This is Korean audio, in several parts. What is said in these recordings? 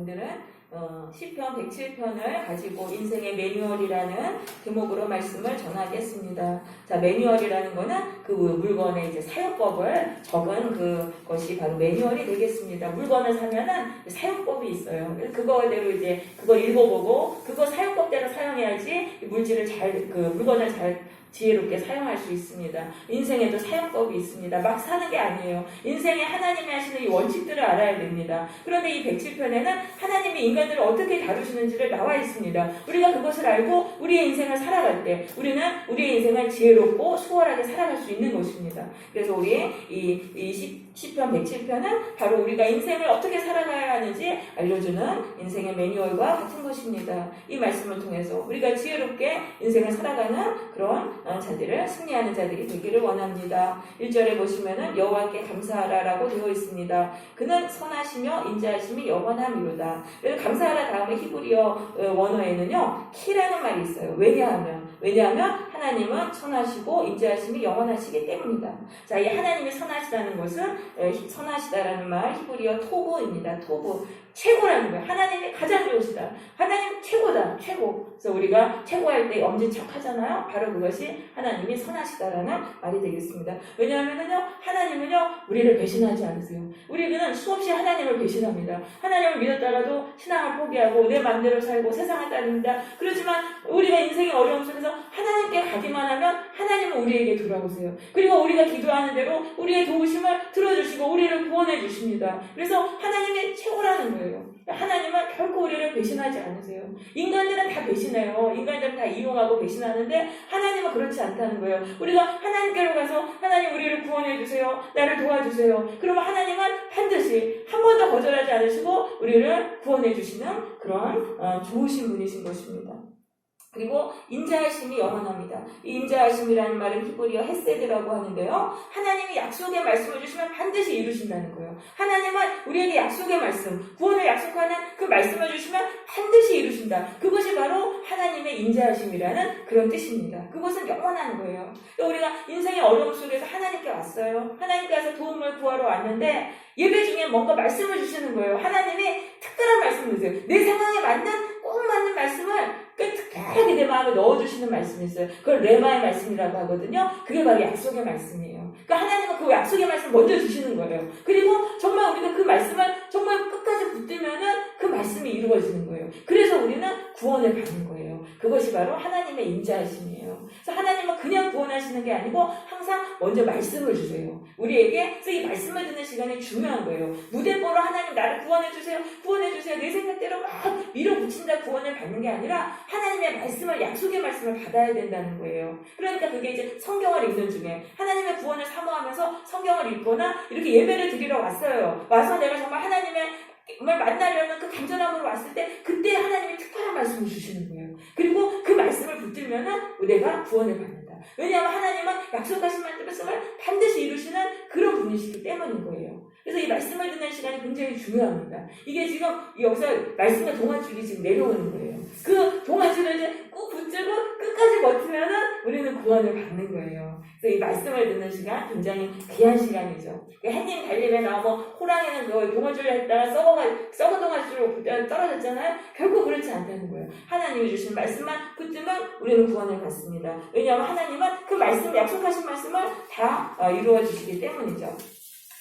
오늘은 시편 107편을 가지고 인생의 매뉴얼이라는 제목으로 말씀을 전하겠습니다. 자, 매뉴얼이라는 거는 그 물건의 이제 사용법을 적은 그것이 바로 매뉴얼이 되겠습니다. 물건을 사면은 사용법이 있어요. 그거대로 이제 그걸 읽어보고 그거 사용법대로 사용해야지 물건을 잘 지혜롭게 사용할 수 있습니다. 인생에도 사용법이 있습니다. 막 사는 게 아니에요. 인생에 하나님이 하시는 이 원칙들을 알아야 됩니다. 그런데 이 107편에는 하나님이 인간들을 어떻게 다루시는지를 나와 있습니다. 우리가 그것을 알고 우리의 인생을 살아갈 때 우리는 우리의 인생을 지혜롭고 수월하게 살아갈 수 있는 것입니다. 그래서 우리의 이 시편 107편은 바로 우리가 인생을 어떻게 살아가야 하는지 알려주는 인생의 매뉴얼과 같은 것입니다. 이 말씀을 통해서 우리가 지혜롭게 인생을 살아가는 그런 자들을 승리하는 자들이 되기를 원합니다. 1절에 보시면은 여호와께 감사하라라고 되어 있습니다. 그는 선하시며 인자하심이 영원함이로다. 그래서 감사하라 다음에 히브리어 원어에는요 키라는 말이 있어요. 왜냐하면 하나님은 선하시고 인자하심이 영원하시기 때문이다. 자, 이 하나님이 선하시다는 것은 선하시다라는 말 히브리어 토브입니다. 토브. 최고라는 거예요. 하나님이 가장 좋으시다. 하나님 최고다. 최고. 그래서 우리가 최고할 때 엄지척 하잖아요. 바로 그것이 하나님이 선하시다라는 말이 되겠습니다. 왜냐하면요, 하나님은요, 우리를 배신하지 않으세요. 우리는 수없이 하나님을 배신합니다. 하나님을 믿었다가도 신앙을 포기하고 내 마음대로 살고 세상을 따릅니다. 그렇지만 우리가 인생의 어려움 속에서 하나님께 가기만 하면 하나님은 우리에게 돌아오세요. 그리고 우리가 기도하는 대로 우리의 도우심을 들어주시고 우리를 구원해 주십니다. 그래서 하나님이 최고라는 거예요. 하나님은 결코 우리를 배신하지 않으세요. 인간들은 다 배신해요. 인간들은 다 이용하고 배신하는데 하나님은 그렇지 않다는 거예요. 우리가 하나님께로 가서 하나님 우리를 구원해 주세요. 나를 도와주세요. 그러면 하나님은 반드시 한 번도 거절하지 않으시고 우리를 구원해 주시는 그런 좋으신 분이신 것입니다. 그리고 인자하심이 영원합니다. 이 인자하심이라는 말은 히브리어 헤세드라고 하는데요. 하나님이 약속의 말씀을 주시면 반드시 이루신다는 거예요. 하나님은 우리에게 약속의 말씀, 구원을 약속하는 그 말씀을 주시면 반드시 이루신다. 그것이 바로 하나님의 인자하심이라는 그런 뜻입니다. 그것은 영원한 거예요. 우리가 인생의 어려움 속에서 하나님께 왔어요. 하나님께서 도움을 구하러 왔는데 예배 중에 뭔가 말씀을 주시는 거예요. 하나님이 특별한 말씀을 주세요. 내 상황에 꼭 맞는 말씀을 특별하게 내 마음에 넣어주시는 말씀이 있어요. 그걸 레마의 말씀이라고 하거든요. 그게 바로 약속의 말씀이에요. 그러니까 하나님은 그 약속의 말씀을 먼저 주시는 거예요. 그리고 정말 우리가 그 말씀을 정말 끝까지 붙들면은 그 말씀이 이루어지는 거예요. 그래서 우리는 구원을 받는 거예요. 그것이 바로 하나님의 인자하심이에요. 그래서 하나님은 그냥 구원하시는 게 아니고 항상 먼저 말씀을 주세요. 우리에게 그래서 이 말씀을 듣는 시간이 중요한 거예요. 무대뽀로 하나님 나를 구원해주세요. 구원해주세요. 내 생각대로 막 밀어붙인다 구원을 받는 게 아니라 하나님의 말씀을 약속의 말씀을 받아야 된다는 거예요. 그러니까 그게 이제 성경을 읽는 중에 하나님의 구원을 사모하면서 성경을 읽거나 이렇게 예배를 드리러 왔어요. 와서 내가 정말 하나님의 정말 만나려는 그 간절함으로 왔을 때 그때 하나님이 특별한 말씀을 주시는 거예요. 그리고 그 말씀을 붙들면은 내가 구원을 받는다. 왜냐하면 하나님은 약속하신 말씀을 반드시 이루시는 그런 분이시기 때문인 거예요. 그래서 이 말씀을 듣는 시간이 굉장히 중요합니다. 이게 지금 여기서 말씀의 동아줄이 지금 내려오는 거예요. 그 동아줄을 이제 꼭 붙들고 끝까지 버티면은 우리는 구원을 받는 거예요. 그래서 이 말씀을 듣는 시간 굉장히 귀한 시간이죠. 햇님 달림에 나오면 호랑이는 그 동아줄을 했다가 썩은 동아줄로 떨어졌잖아요. 결코 그렇지 않다는 거예요. 하나님이 주신 말씀만 붙들면 우리는 구원을 받습니다. 왜냐하면 하나님은 그 말씀, 약속하신 말씀을 다 이루어 주시기 때문이죠.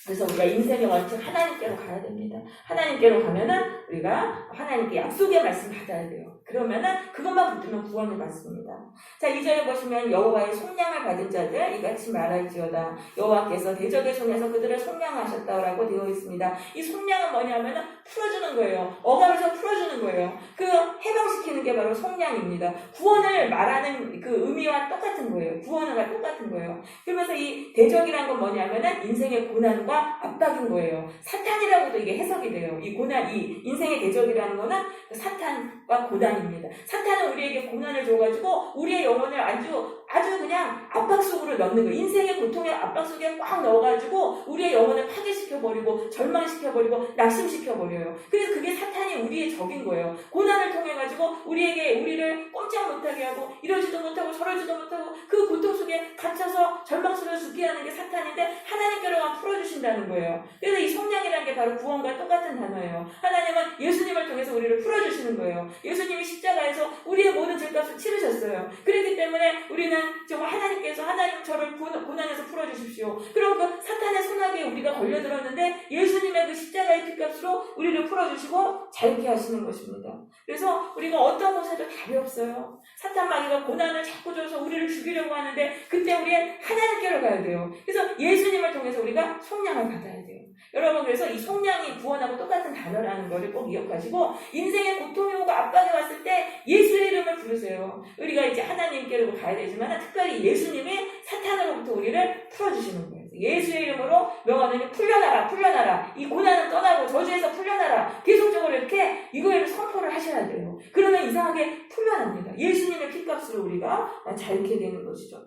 그래서 우리가 인생의 원칙 하나님께로 가야 됩니다. 하나님께로 가면은 우리가 하나님께 약속의 말씀 받아야 돼요. 그러면은 그것만 붙으면 구원을 받습니다. 자, 2절에 보시면 여호와의 속량을 받은 자들 이같이 말할지어다. 여호와께서 대적의 손에서 그들을 속량하셨다라고 되어 있습니다. 이 속량은 뭐냐면은 풀어주는 거예요. 억압에서 풀어주는 거예요. 그 해방시키는 게 바로 속량입니다. 구원을 말하는 그 의미와 똑같은 거예요. 구원과 똑같은 거예요. 그러면서 이 대적이란 건 뭐냐면은 인생의 고난과 압박인 거예요. 사탄이라고도 이게 해석이 돼요. 이 고난, 이 인생의 대적이라는 거는 사탄과 고난입니다. 사탄은 우리에게 고난을 줘가지고 우리의 영혼을 아주 그냥 압박 속으로 넣는 거예요. 인생의 고통의 압박 속에 꽉 넣어가지고 우리의 영혼을 파괴시켜버리고 절망시켜버리고 낙심시켜버려요. 그래서 그게 사탄이 우리의 적인 거예요. 고난을 통해 가지고 우리를 꼼짝 못하게 하고 이러지도 못하고 저러지도 못하고 그 고통 속에 갇혀서 절망스러워 죽게 하는 게 사탄인데 하나님께로만 풀어주신다는 거예요. 그래서 이 성령이라는 게 바로 구원과 똑같은 단어예요. 하나님은 예수님을 통해서 우리를 풀어주시는 거예요. 예수님이 십자가에서 우리의 모든 죄값을 치르셨어요. 그렇기 때문에 우리는 정말 하나님께서 하나님 저를 고난에서 풀어주십시오. 그럼 그 사탄의 손아귀에 우리가 걸려들었는데 예수님의 그 십자가의 피값으로 우리를 풀어주시고 자유케 하시는 것입니다. 그래서 우리가 어떤 곳에도 답이 없어요. 사탄 마귀가 고난을 자꾸 줘서 우리를 죽이려고 하는데 그때 우리는 하나님께로 가야 돼요. 그래서 예수님을 통해서 우리가 속량을 받아야 돼요. 여러분, 그래서 이 속량이 구원하고 똑같은 단어라는 것을 꼭 기억하시고 인생의 고통이 오고 압박이 왔을 때 예수의 이름을 부르세요. 우리가 이제 하나님께로 가야 되지만 특별히 예수님이 사탄으로부터 우리를 풀어주시는 거예요. 예수의 이름으로 명하노니 풀려나라 풀려나라, 이 고난은 떠나고 저주에서 풀려나라, 계속적으로 이렇게 이거를 선포를 하셔야 돼요. 그러면 이상하게 풀려납니다. 예수님의 피값으로 우리가 자유케 되는 것이죠.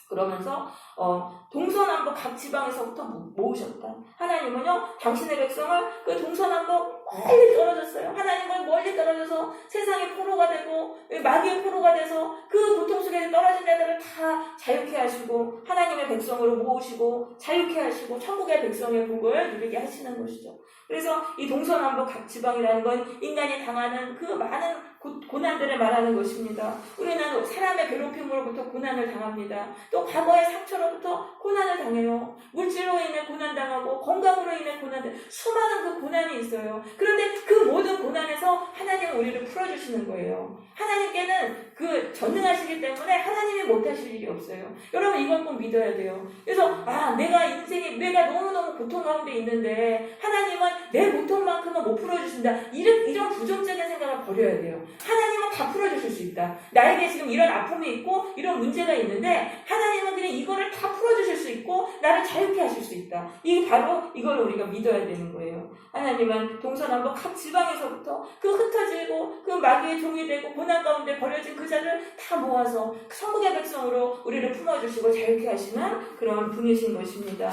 그러면서 동서남북 각 지방에서부터 모으셨다. 하나님은요, 당신의 백성을 그 동서남북 멀리 떨어졌어요. 하나님은 멀리 떨어져서 세상의 포로가 되고 마귀의 포로가 돼서 그 고통 속에 떨어진 자들을 다 자유케 하시고 하나님의 백성으로 모으시고 자유케 하시고 천국의 백성의 복을 누리게 하시는 것이죠. 그래서 이 동서남북 각 지방이라는 건 인간이 당하는 그 많은 고난들을 말하는 것입니다. 우리는 사람의 괴롭힘으로부터 고난을 당합니다. 또 과거의 상처로부터 고난을 당해요. 물질로 인해 고난당하고 건강으로 인해 고난들, 수많은 그 고난이 있어요. 그런데 그 모든 고난에서 하나님은 우리를 풀어주시는 거예요. 하나님께는 그 전능하시기 때문에 하나님이 못하실 일이 없어요. 여러분, 이건 꼭 믿어야 돼요. 그래서 내가 너무너무 고통 가운데 있는데 하나님은 내 고통만큼은 못 풀어주신다, 이런 부정적인 생각을 버려야 돼요. 하나님은 다 풀어주실 수 있다. 나에게 지금 이런 아픔이 있고 이런 문제가 있는데 하나님은 그냥 이거를 다 풀어주실 수 있고 나를 자유케 하실 수 있다. 이게 바로 이걸 우리가 믿어야 되는 거예요. 하나님은 동서남북 각 지방에서부터 그 흩어지고 그 마귀의 종이 되고 고난 가운데 버려진 그 자를 다 모아서 천국의 백성으로 우리를 품어주시고 자유케 하시는 그런 분이신 것입니다.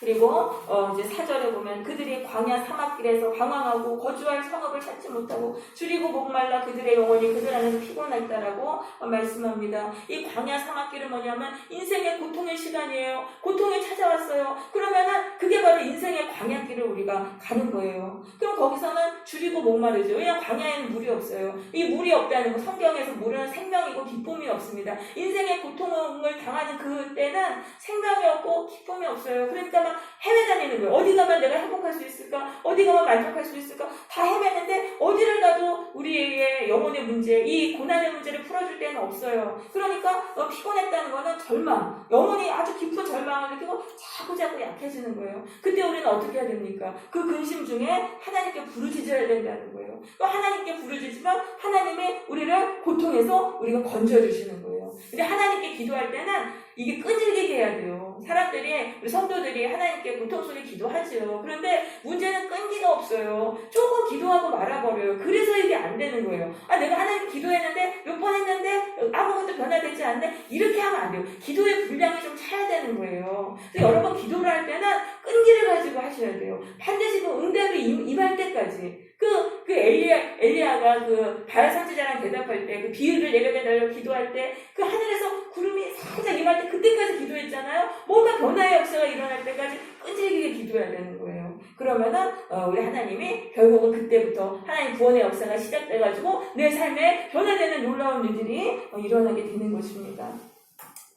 그리고 이제 4절에 보면 그들이 광야 사막길에서 방황하고 거주할 성읍을 찾지 못하고 줄이고 목말라 그들의 영혼이 그들 안에서 피곤했다라고 말씀합니다. 이 광야 사막길은 뭐냐면 인생의 고통의 시간이에요. 고통이 찾아왔어요. 그러면은 그게 바로 인생의 광야길을 우리가 가는 거예요. 그럼 거기서는 줄이고 목마르죠. 왜냐하면 광야에는 물이 없어요. 이 물이 없다는 거, 성경에서 물은 생명이고 기쁨이 없습니다. 인생의 고통을 당하는 그때는 생명이 없고 기쁨이 없어요. 그러니까 막 헤매다니는 거예요. 어디 가면 내가 행복할 수 있을까? 어디 가면 만족할 수 있을까? 다 헤매는데 어디를 가도 우리의 영혼의 문제, 이 고난의 문제를 풀어줄 데는 없어요. 그러니까 피곤했다는 거는 절망, 영혼이 아주 깊은 절망을 느끼고 자꾸자꾸 약해지는 거예요. 그때 우리는 어떻게 해야 됩니까? 그 근심 중에 하나님께 부르짖어야 된다는 거예요. 또 하나님께 부르짖으면 하나님이 우리를 고통에서 우리가 건져주시는 거예요. 근데 하나님께 기도할 때는 이게 끈질기게 해야 돼요. 사람들이, 우리 성도들이 하나님께 고통 속에 기도하죠. 그런데 문제는 끈기가 없어요. 조금 기도하고 말아버려요. 그래서 이게 안 되는 거예요. 내가 하나님 기도했는데 몇 번 했는데 아무것도 변화되지 않네? 이렇게 하면 안 돼요. 기도의 분량이 좀 차야 되는 거예요. 그래서 여러 번 기도를 할 때는 끈기를 가지고 하셔야 돼요. 반드시 그 응답이 임할 때까지. 엘리야가 그 바알 선지자랑 대답할 때, 그 비유를 내려달라고 기도할 때, 그 하늘에서 구름이 살짝 임할 때, 그때까지 기도했잖아요. 뭔가 변화의 역사가 일어날 때까지 끈질기게 기도해야 되는 거예요. 그러면은, 우리 하나님이 결국은 그때부터 하나님 구원의 역사가 시작돼가지고, 내 삶에 변화되는 놀라운 일들이 일어나게 되는 것입니다.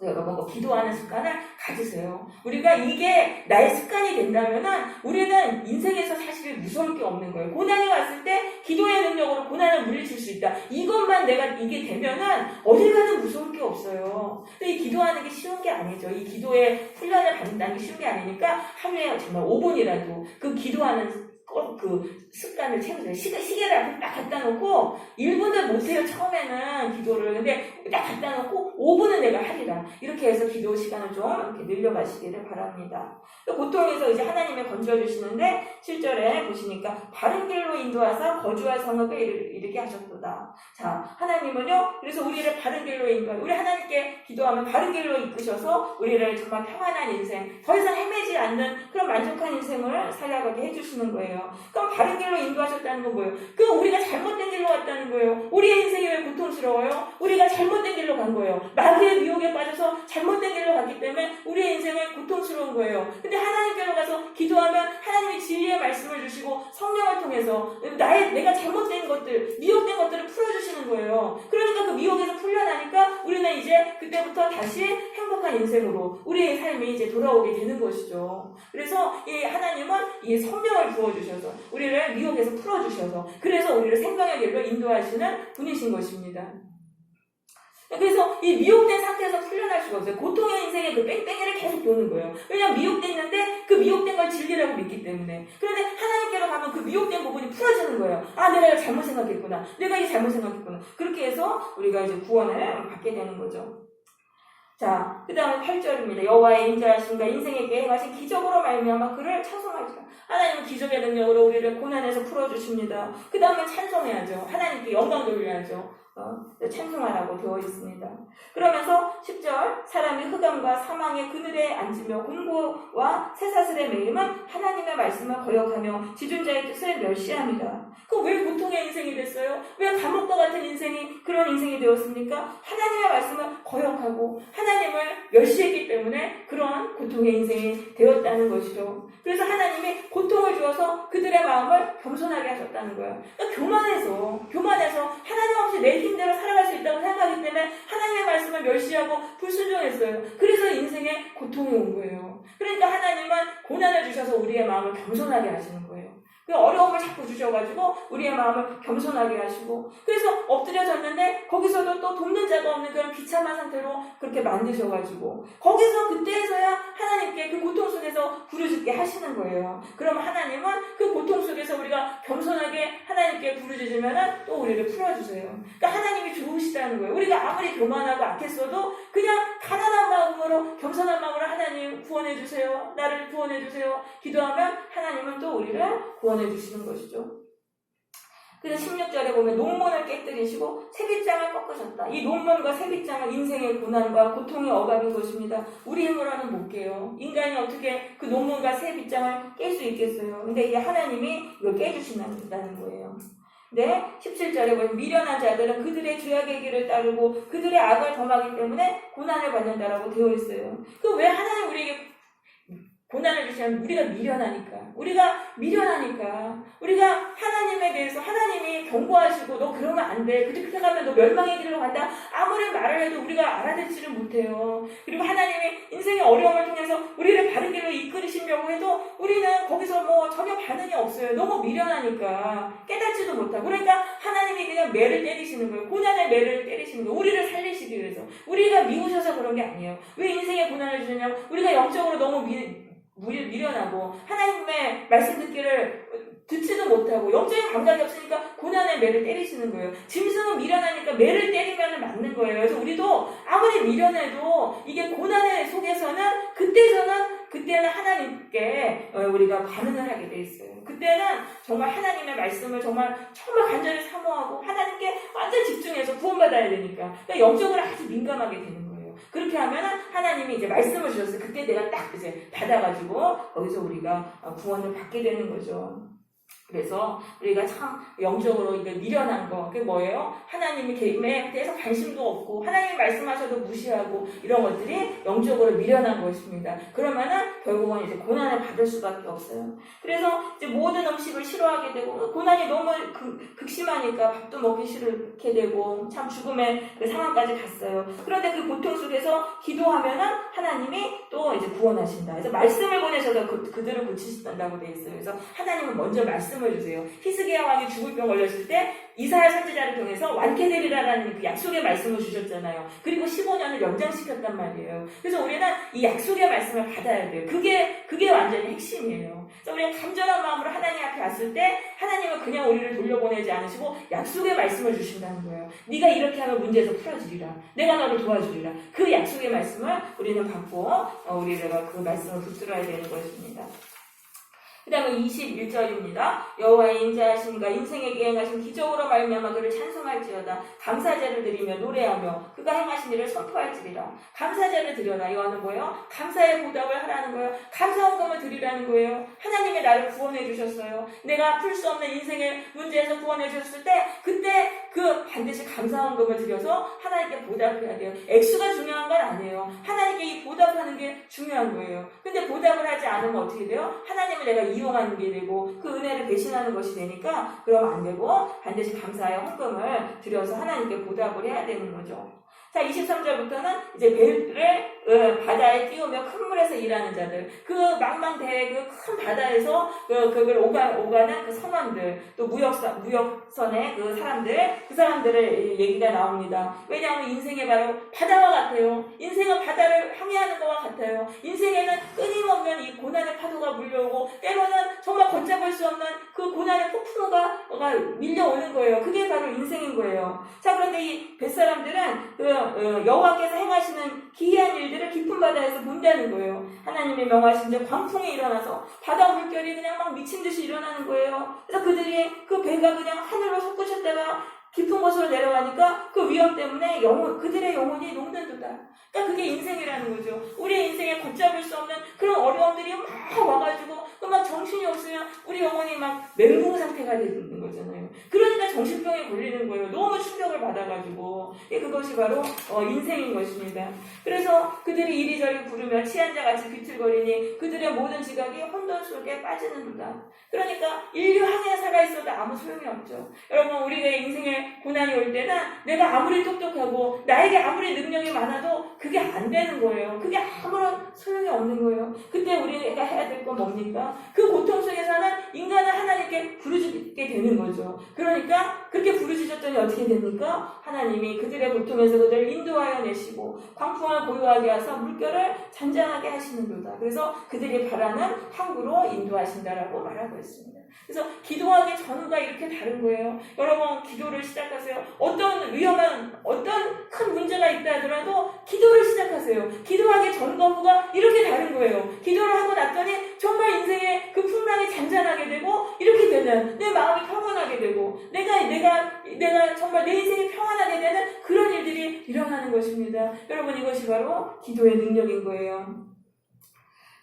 여러분, 기도하는 습관을 가지세요. 우리가 이게 나의 습관이 된다면은 우리는 인생에서 사실 무서울 게 없는 거예요. 고난이 왔을 때 기도의 능력으로 고난을 물리칠 수 있다. 이것만 내가 이게 되면은 어딜 가든 무서울 게 없어요. 근데 이 기도하는 게 쉬운 게 아니죠. 이 기도의 훈련을 받는다는 게 쉬운 게 아니니까 하루에 정말 5분이라도 그 기도하는 꼭 그 습관을 채우세요. 시계를 앞에 딱 갖다 놓고 1분도 못해요. 처음에는 기도를. 근데 딱 갖다 놓고 5분은 내가 하리라. 이렇게 해서 기도 시간을 좀 이렇게 늘려가시기를 바랍니다. 고통에서 이제 하나님의 건져주시는데 7절에 보시니까 바른 길로 인도하사 거주할 성읍에 이르게 하셨도다. 자, 하나님은요, 그래서 우리를 바른 길로 인도하고, 우리 하나님께 기도하면 바른 길로 이끄셔서 우리를 정말 평안한 인생, 더 이상 헤매지 않는 그런 만족한 인생을 살아가게 해주시는 거예요. 그럼 바른 길로 인도하셨다는 건 뭐예요? 그럼 우리가 잘못된 길로 갔다는 거예요. 우리의 인생이 왜 고통스러워요? 우리가 잘못된 길로 간 거예요. 마귀의 미혹에 빠져서 잘못된 길로 갔기 때문에 우리의 인생은 고통스러운 거예요. 근데 하나님께로 가서 기도하면 하나님이 진리의 말씀을 주시고 성령을 통해서 내가 잘못된 것들, 미혹된 것들을 풀어주시는 거예요. 그러니까 그 미혹에서 풀려나니까 우리는 이제 그때부터 다시 행복한 인생으로 우리의 삶이 이제 돌아오게 되는 것이죠. 그래서 이 하나님은 이 성령을 부어주셔서 우리를 미혹에서 풀어주셔서 그래서 우리를 생명의 길로 인도하시는 분이신 것입니다. 그래서 이 미혹된 상태에서 풀려날 수가 없어요. 고통의 인생에 그 뺑뺑이를 계속 도는 거예요. 왜냐하면 미혹됐는데 그 미혹된 걸 진리라고 믿기 때문에. 그런데 하나님께로 가면 그 미혹된 부분이 풀어지는 거예요. 아, 내가 이거 잘못 생각했구나. 내가 이게 잘못 생각했구나. 그렇게 해서 우리가 이제 구원을 받게 되는 거죠. 자, 그 다음에 8절입니다. 여호와의 인자하심과 인생에 계획하신 기적으로 말미암아 그를 찬송하리라. 하나님은 기적의 능력으로 우리를 고난에서 풀어주십니다. 그 다음에 찬송해야죠. 하나님께 영광 돌려야죠. 찬송하라고 되어 있습니다. 그러면서 10절 사람이 흑암과 사망의 그늘에 앉으며 공고와 쇠사슬에 매임은 하나님의 말씀을 거역하며 지존자의 뜻을 멸시합니다. 그 왜 고통의 인생이 됐어요? 왜 감옥과 같은 인생이 그런 인생이 되었습니까? 하나님의 말씀을 거역하고 하나님을 멸시했기 때문에 그런 고통의 인생이 되었다는 것이죠. 그래서 하나님이 고통을 주어서 그들의 마음을 겸손하게 하셨다는 거예요. 그러니까 교만해서 하나님 없이 내 힘대로 살아갈 수 있다고 생각하기 때문에 하나님의 말씀을 멸시하고 불순종했어요. 그래서 인생에 고통이 온 거예요. 그러니까 하나님은 고난을 주셔서 우리의 마음을 겸손하게 하시는 거예요. 그 어려움을 자꾸 주셔가지고 우리의 마음을 겸손하게 하시고 그래서 엎드려졌는데 거기서도 또 돕는 자가 없는 그런 비참한 상태로 그렇게 만드셔가지고 거기서 그때에서야 하나님께 그 고통 속에서 부르짖게 하시는 거예요. 그럼 하나님은 그 고통 속에서 우리가 겸손하게 하나님께 부르짖으면 또 우리를 풀어주세요. 그러니까 하나님이 좋으시다는 거예요. 우리가 아무리 교만하고 악했어도 그냥 가난한 마음으로 겸손한 마음으로 하나님 구원해주세요. 나를 구원해주세요. 기도하면 하나님은 또 우리를 구원해주시는 것이죠. 그래서 16절에 보면 논문을 깨뜨리시고 새빗장을 꺾으셨다. 이 논문과 새빗장은 인생의 고난과 고통의 억압인 것입니다. 우리 힘으로는 못 깨요. 인간이 어떻게 그 논문과 새빗장을 깰 수 있겠어요. 근데 이제 하나님이 이걸 깨주신다는 거예요. 네, 17절에 보면 미련한 자들은 그들의 죄악의 길을 따르고 그들의 악을 범하기 때문에 고난을 받는다라고 되어 있어요. 그 왜 하나님 우리에게 고난을 주시면 우리가 미련하니까 우리가 하나님에 대해서 하나님이 경고하시고 너 그러면 안 돼. 그렇게 가면 너 멸망의 길로 간다. 아무리 말을 해도 우리가 알아듣지를 못해요. 그리고 하나님이 인생의 어려움을 통해서 우리를 바른 길로 이끌으시려고 해도 우리는 거기서 전혀 반응이 없어요. 너무 미련하니까 깨닫지도 못하고. 그러니까 하나님이 그냥 매를 때리시는 거예요. 고난의 매를 때리시는 거예요. 우리를 살리시기 위해서. 우리가 미우셔서 그런 게 아니에요. 왜 인생에 고난을 주느냐고. 우리가 영적으로 너무 미련하고 하나님의 말씀 듣기를 듣지도 못하고 영적인 감각이 없으니까 고난의 매를 때리시는 거예요. 짐승은 미련하니까 매를 때리면 맞는 거예요. 그래서 우리도 아무리 미련해도 이게 고난의 속에서는 그때는 하나님께 우리가 반응을 하게 돼 있어요. 그때는 정말 하나님의 말씀을 정말 간절히 사모하고 하나님께 완전 집중해서 구원받아야 되니까. 그러니까 영적으로 아주 민감하게 되는 거예요. 그렇게 하면은 하나님이 이제 말씀을 주셨어요. 그때 내가 딱 이제 받아가지고 거기서 우리가 구원을 받게 되는 거죠. 그래서 우리가 참 영적으로 이게 미련한 거, 그게 뭐예요? 하나님의 계획에 대해서 관심도 없고 하나님이 말씀하셔도 무시하고 이런 것들이 영적으로 미련한 것입니다. 그러면은 결국은 이제 고난을 받을 수밖에 없어요. 그래서 이제 모든 음식을 싫어하게 되고 고난이 너무 극심하니까 밥도 먹기 싫게 되고 참 죽음의 그 상황까지 갔어요. 그런데 그 고통 속에서 기도하면은 하나님이 또 이제 구원하신다. 그래서 말씀을 보내셔서 그들을 고치신다고 되어 있어요. 그래서 하나님은 먼저 말씀을 주세요. 히스기야 왕이 죽을 병 걸렸을 때 이사야 선지자를 통해서 완쾌되리라라는 그 약속의 말씀을 주셨잖아요. 그리고 15년을 연장시켰단 말이에요. 그래서 우리는 이 약속의 말씀을 받아야 돼요. 그 그게 완전히 핵심이에요. 그래서 우리가 간절한 마음으로 하나님 앞에 왔을 때 하나님은 그냥 우리를 돌려보내지 않으시고 약속의 말씀을 주신다는 거예요. 네가 이렇게 하면 문제에서 풀어주리라. 내가 너를 도와주리라. 그 약속의 말씀을 우리는 받고 우리가 그 말씀을 붙들어야 되는 것입니다. 그 다음에 21절입니다. 여호와의 인자하심과 인생에게 행하신 기적으로 말미암아 그를 찬송할지어다. 감사제를 드리며 노래하며 그가 행하신 일을 선포할지리라. 감사제를 드려라. 이거는 뭐예요? 감사의 보답을 하라는 거예요. 감사헌금을 드리라는 거예요. 하나님이 나를 구원해 주셨어요. 내가 풀 수 없는 인생의 문제에서 구원해 주셨을 때 그때 그 반드시 감사헌금을 드려서 하나님께 보답을 해야 돼요. 액수가 중요한 건 아니에요. 하나님께 이 보답하는 게 중요한 거예요. 근데 보답을 하지 않으면 어떻게 돼요? 하나님을 내가 이용하는 게 되고 그 은혜를 배신하는 것이 되니까 그러면 안 되고 반드시 감사의 헌금을 드려서 하나님께 보답을 해야 되는 거죠. 자, 23절부터는 이제 배를 바다에 띄우며 큰 물에서 일하는 자들, 그 망망대해 그 큰 바다에서 그걸 오가는 그 선원들, 또 무역선의 그 사람들의 얘기가 나옵니다. 왜냐하면 인생이 바로 바다와 같아요. 인생은 바다를 항해하는 것과 같아요. 인생에는 끊임없는 이 고난의 파도가 물려오고 때로는 정말 걷잡을 수 없는 그 고난의 폭풍우가 밀려오는 거예요. 그게 바로 인생인 거예요. 자, 그런데 이 뱃사람들은 여호와께서 행하시는 기이한 일들을 깊은 바다에서 본다는 거예요. 하나님의 명하신 즉 광풍이 일어나서 바다 물결이 그냥 막 미친 듯이 일어나는 거예요. 그래서 그들이 그 배가 그냥 하늘로 솟구쳤다가 깊은 곳으로 내려가니까 그 위험 때문에 그들의 영혼이 녹는도다. 그러니까 그게 인생이라는 거죠. 우리의 인생에 걷잡을 수 없는 그런 어려움들이 막 와가지고 막 정신이 없으면 우리 영혼이 막 멘붕 상태가 되는 거잖아요. 그러니까 정신병에 걸리는 거예요. 너무 충격을 받아가지고. 그것이 바로 인생인 것입니다. 그래서 그들이 이리저리 부르며 취한 자같이 비틀거리니 그들의 모든 지각이 혼돈 속에 빠지는도다. 그러니까 인류 항해에 살아있어도 아무 소용이 없죠. 여러분, 우리가 인생에 고난이 올 때는 내가 아무리 똑똑하고 나에게 아무리 능력이 많아도 그게 안 되는 거예요. 그게 아무런 소용이 없는 거예요. 그때 우리가 해야 될 건 뭡니까? 그 고통 속에서는 인간은 하나님께 부르짖게 되는 거죠. 그러니까 그렇게 부르짖었더니 어떻게 됩니까? 하나님이 그들의 고통에서 그들을 인도하여 내시고 광풍을 고요하게 하사 물결을 잔잔하게 하시는도다. 그래서 그들이 바라는 항구로 인도하신다라고 말하고 있습니다. 그래서 기도하기 전과 이렇게 다른 거예요. 여러분, 기도를 시작하세요. 어떤 큰 문제가 있다 하더라도 기도를 시작하세요. 기도하기 전과 후가 이렇게 다른 거예요. 기도를 하고 났더니 정말 인생의 그 풍랑이 잔잔하게 되고 이렇게 되는 내 마음이 평온하게 되고 내가 정말 내 인생이 평안하게 되는 그런 일들이 일어나는 것입니다. 여러분, 이것이 바로 기도의 능력인 거예요.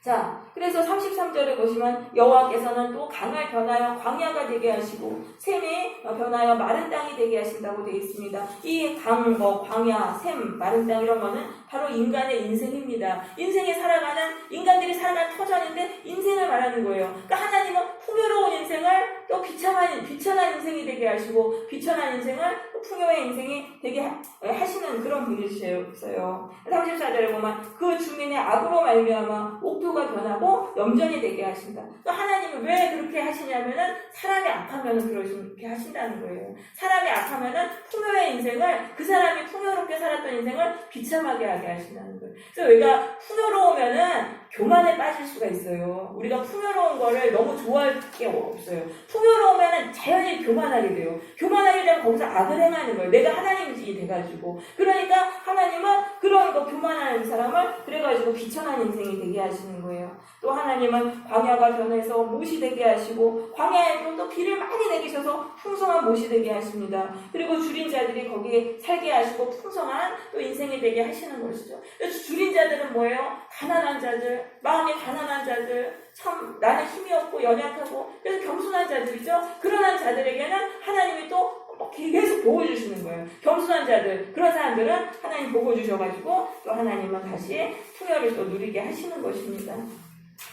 자, 그래서 33절에 보시면 여호와께서는 또 강을 변하여 광야가 되게 하시고 샘이 변하여 마른 땅이 되게 하신다고 되어 있습니다. 이 강, 광야, 샘, 마른 땅 이런 거는 바로 인간의 인생입니다. 인간들이 살아가는 터전인데 인생을 말하는 거예요. 그러니까 하나님은 풍요로운 인생을 또 비천한 인생이 되게 하시고 비천한 인생을 또 풍요의 인생이 되게 하시는 그런 분이세요. 34절에 보면 그 주민의 악으로 말미암아 옥토가 변하고 염전이 되게 하신다. 또 하나님은 왜 그렇게 하시냐면은 사람이 악하면은 그렇게 하신다는 거예요. 사람이 악하면은 풍요의 인생을 그 사람이 풍요롭게 살았던 인생을 비참하게 하게 하신다는 거예요. 그래서 우리가 풍요로우면은 교만에 빠질 수가 있어요. 우리가 풍요로운 거를 너무 좋아할 게 없어요. 풍요로우면은 자연히 교만하게 돼요. 교만하게 되면 거기서 악을 행하는 거예요. 내가 하나님이 돼가지고. 그러니까 하나님은 그런 거 교만하는 사람을 그래가지고 비천한 인생이 되게 하시는 거예요. 또 하나님은 광야가 변해서 못이 되게 하시고 광야에도 또 비를 많이 내리셔서 풍성한 못이 되게 하십니다. 그리고 줄인 자들이 거기에 살게 하시고 풍성한 또 인생이 되게 하시는 것이죠. 그래서 줄인 자들은 뭐예요? 가난한 자들, 마음이 가난한 자들, 참 나는 힘이 없고 연약하고 그래서 겸손한 자들이죠. 그러한 자들에게는 하나님이 또 계속 복을 주시는 거예요. 겸손한 자들, 그런 사람들은 하나님 복을 주셔가지고 또 하나님은 다시 풍요를 또 누리게 하시는 것입니다.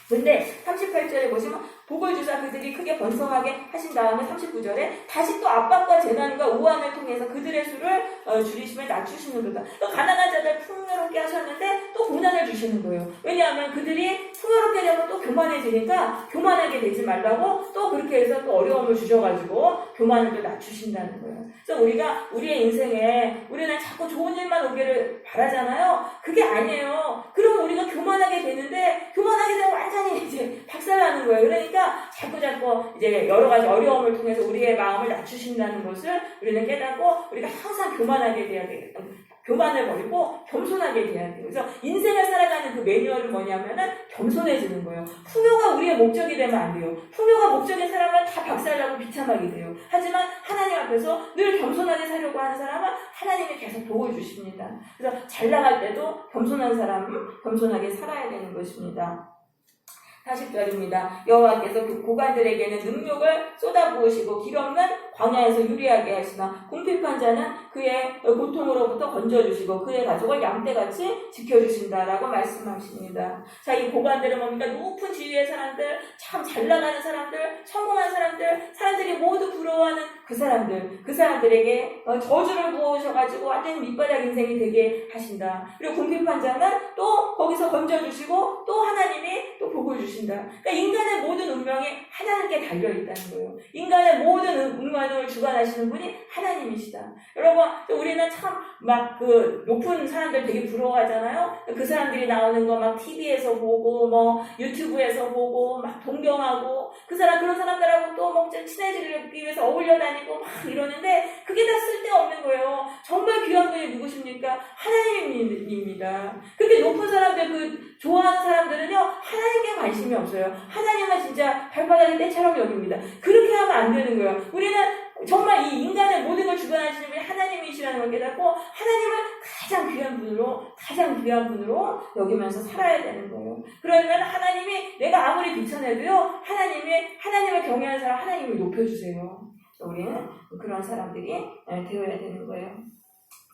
근데 38절에 보시면 복을 주사 그들이 크게 번성하게 하신 다음에 39절에 다시 또 압박과 재난과 우환을 통해서 그들의 수를 줄이시며 낮추시는도다. 또 가난한 자들 풍요롭게 하셨는데 또 고난을 주시는 거예요. 왜냐하면 그들이 풍요롭게 되면 또 교만해지니까 교만하게 되지 말라고 또 그렇게 해서 또 어려움을 주셔가지고 교만을 또 낮추신다는 거예요. 그래서 우리가 우리의 인생에 우리는 자꾸 좋은 일만 오기를 바라잖아요. 그게 아니에요. 그러면 우리가 교만하게 되는데 교만하게 되면 완전히 이제 박살나는 거예요. 그러니까 자꾸 이제 여러 가지 어려움을 통해서 우리의 마음을 낮추신다는 것을 우리는 깨닫고 우리가 항상 교만하게 돼야 돼요. 교만을 버리고 겸손하게 돼야 돼요. 그래서 인생을 살아가는 그 매뉴얼은 뭐냐면은 겸손해지는 거예요. 풍요가 우리의 목적이 되면 안 돼요. 풍요가 목적인 사람은 다 박살나고 비참하게 돼요. 하지만 하나님 앞에서 늘 겸손하게 살려고 하는 사람은 하나님이 계속 복을 주십니다. 그래서 잘 나갈 때도 겸손한 사람은 겸손하게 살아야 되는 것입니다. 40절입니다. 여호와께서 그 고관들에게는 능력을 쏟아부으시고 길없는 광야에서 유리하게 하시나 궁핍한 자는 그의 고통으로부터 건져주시고 그의 가족을 양떼같이 지켜주신다라고 말씀하십니다. 자, 이 고관들은 뭡니까? 높은 지위의 사람들, 참 잘 나가는 사람들, 성공한 사람들, 사람들이 모두 부러워하는 그 사람들에게 저주를 부어오셔가지고 완전 밑바닥 인생이 되게 하신다. 그리고 궁핍한 자는 또 거기서 건져주시고 또 하나님이 또 복을 주신다. 그러니까 인간의 모든 운명이 하나님께 달려있다는 거예요. 인간의 모든 운명을 주관하시는 분이 하나님이시다. 여러분, 우리는 참 막 그 높은 사람들 되게 부러워하잖아요. 그 사람들이 나오는 거 막 TV에서 보고 뭐 유튜브에서 보고 막 동경하고 그런 사람들하고 또 뭐 친해지기 위해서 어울려 다니고 막 이러는데 그게 다 쓸데없는 거예요. 정말 귀한 분이 누구십니까? 하나님입니다. 그렇게 높은 사람들 좋아하는 사람들은요 하나님께 관심이 없어요. 하나님은 진짜 발바닥에 때처럼 여깁니다. 그렇게 하면 안 되는 거예요. 우리는 정말 이 인간의 모든 걸 주관하시는 분이 하나님이시라는 걸 깨닫고 하나님을 가장 귀한 분으로 여기면서 살아야 되는 거예요. 그러면 하나님이 내가 아무리 비천해도요 하나님을 경외하는 사람 하나님을 높여주세요. 우리는 그런 사람들이 되어야 되는 거예요.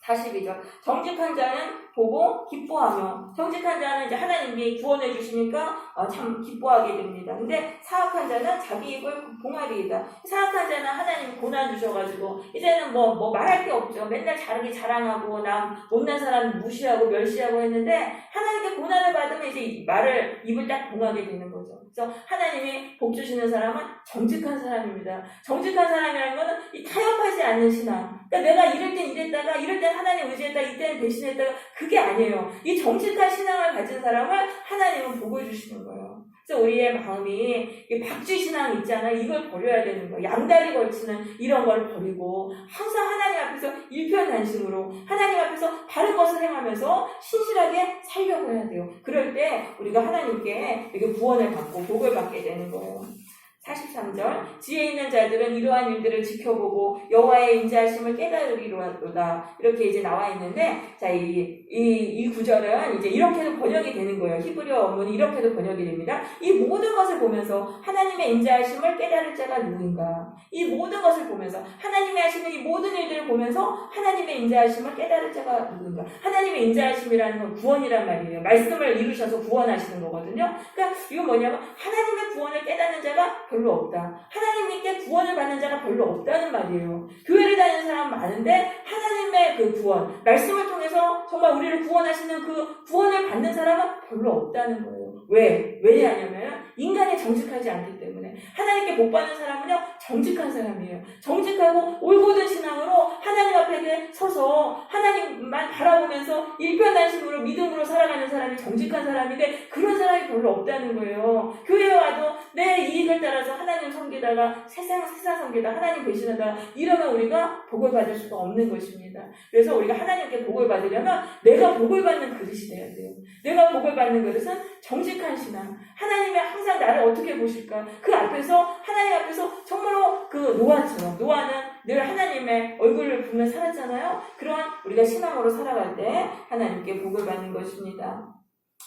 42절. 정직한 자는 보고 기뻐하며, 정직한 자는 이제 하나님이 구원해 주시니까 참 기뻐하게 됩니다. 근데 사악한 자는 자기 입을 봉하리이다. 사악한 자는 하나님이 고난 주셔가지고 이제는 뭐 말할 게 없죠. 맨날 자랑하고 남 못난 사람 무시하고 멸시하고 했는데 하나님께 고난을 받으면 이제 입을 딱 봉하게 되는 거죠. 그래서 하나님이 복 주시는 사람은 정직한 사람입니다. 정직한 사람이라는 거는 이 타협하지 않는 신앙. 그러니까 내가 이럴 땐 이랬다가 이럴 땐 하나님 의지했다가 이때는 배신했다가 그게 아니에요. 이 정직한 신앙을 가진 사람을 하나님은 복을 주시는 거예요. 그래서 우리의 마음이 박쥐 신앙 있잖아요. 이걸 버려야 되는 거예요. 양다리 걸치는 이런 걸 버리고 항상 하나님 앞에서 일편단심으로 하나님 앞에서 바른 것을 행하면서 신실하게 살려고 해야 돼요. 그럴 때 우리가 하나님께 이렇게 구원을 받고 복을 받게 되는 거예요. 43절. 지혜 있는 자들은 이러한 일들을 지켜보고 여호와의 인자하심을 깨달으리로다. 이렇게 이제 나와 있는데, 자, 이 구절은 이제 이렇게도 번역이 되는 거예요. 히브리어 원문이 이렇게도 번역이 됩니다. 이 모든 것을 보면서 하나님의 인자하심을 깨달을 자가 누구인가? 이 모든 것을 보면서 하나님이 하시는 이 모든 일들을 보면서 하나님의 인자하심을 깨달을 자가 누구인가? 하나님의 인자하심이라는 건 구원이란 말이에요. 말씀을 이루셔서 구원하시는 거거든요. 그러니까 이건 뭐냐면 하나님의 구원을 깨닫는 자가 별로 없다. 하나님께 구원을 받는 자가 별로 없다는 말이에요. 교회를 다니는 사람 많은데 하나님의 그 구원, 말씀을 통해서 정말 우리를 구원하시는 그 구원을 받는 사람은 별로 없다는 거예요. 왜냐하면 인간이 정직하지 않기 때문에. 하나님께 복 받는 사람은요 정직한 사람이에요. 정직하고 올곧은 신앙으로 하나님 앞에 서서 하나님만 바라보면서 일편단심으로 믿음으로 살아가는 사람이 정직한 사람인데 그런 사람이 별로 없다는 거예요. 교회에 와도 내 이익을 따라서 하나님 섬기다가 세상 섬기다 하나님 배신하다 이러면 우리가 복을 받을 수가 없는 것입니다. 그래서 우리가 하나님께 복을 받으려면 내가 복을 받는 그릇이 돼야 돼요. 내가 복을 받는 그릇은 정직한 신앙. 하나님이 항상 나를 어떻게 보실까? 그 앞에서 하나님 앞에서 정말로 그 노아처럼, 노아는 늘 하나님의 얼굴을 보며 살았잖아요. 그런 우리가 신앙으로 살아갈 때 하나님께 복을 받는 것입니다.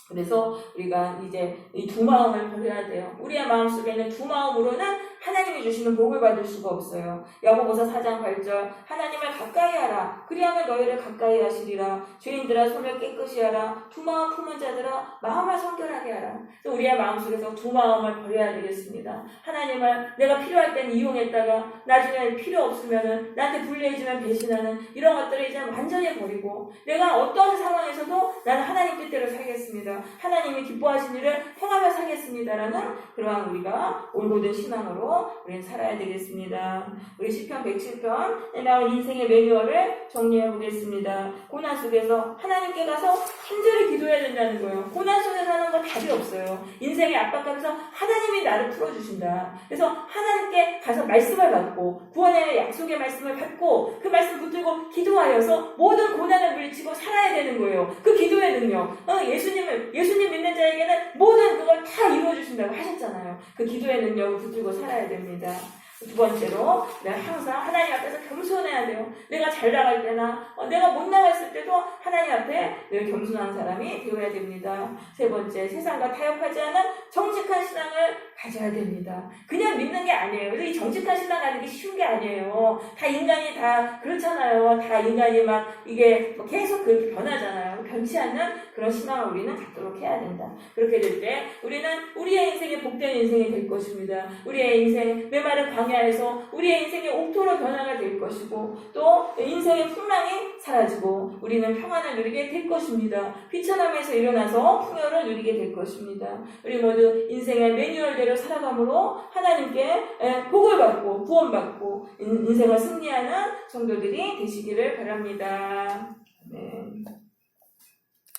그래서 우리가 이제 이 두 마음을 버려야 돼요. 우리의 마음속에는 두 마음으로는 하나님이 주시는 복을 받을 수가 없어요. 야고보서 4장 8절 하나님을 가까이 하라. 그리하면 너희를 가까이 하시리라. 죄인들아 손을 깨끗이 하라. 두 마음 품은 자들아 마음을 성결하게 하라. 그래서 우리의 마음속에서 두 마음을 버려야 되겠습니다. 하나님을 내가 필요할 땐 이용했다가 나중에 필요 없으면은 나한테 불리해지면 배신하는 이런 것들을 이제 완전히 버리고 내가 어떤 상황에서도 나는 하나님 뜻대로 살겠습니다. 하나님이 기뻐하신 일을 행하며 살겠습니다라는 그러한 우리가 올곧은 신앙으로 우리는 살아야 되겠습니다. 우리 시편 107편에 나온 인생의 매뉴얼을 정리해 보겠습니다. 고난 속에서 하나님께 가서 간절히 기도해야 된다는 거예요. 고난 속에서 하는 건 답이 없어요. 인생의 압박감에서 하나님이 나를 풀어주신다. 그래서 하나님께 가서 말씀을 받고 구원의 약속의 말씀을 받고 그 말씀 붙들고 기도하여서 모든 고난을 물리치고 살아야 되는 거예요. 그 기도의 능력. 예수님 믿는 자에게는 모든 그걸 다 이루어주신다고 하셨잖아요. 그 기도의 능력을 붙들고 살아야 됩니다. 두 번째로 내가 항상 하나님 앞에서 겸손해야 돼요. 내가 잘 나갈 때나 내가 못 나갔을 때도 하나님 앞에 늘 겸손한 사람이 되어야 됩니다. 세 번째, 세상과 타협하지 않은 정직한 신앙을 가져야 됩니다. 그냥 믿는 게 아니에요. 그래서 이 정직한 신앙 가는 게 쉬운 게 아니에요. 다 인간이 다 그렇잖아요. 다 인간이 막 이게 계속 그렇게 변하잖아요. 변치 않는 그런 신앙을 우리는 갖도록 해야 된다. 그렇게 될 때 우리는 우리의 인생이 복된 인생이 될 것입니다. 우리의 인생 메마른 광야에서 우리의 인생이 옥토로 변화가 될 것이고 또 인생의 풍랑이 사라지고 우리는 평안을 누리게 될 것입니다. 비천함에서 일어나서 풍요를 누리게 될 것입니다. 우리 모두 인생의 매뉴얼대로 살아감으로 하나님께 복을 받고 구원받고 인생을 승리하는 성도들이 되시기를 바랍니다. 네.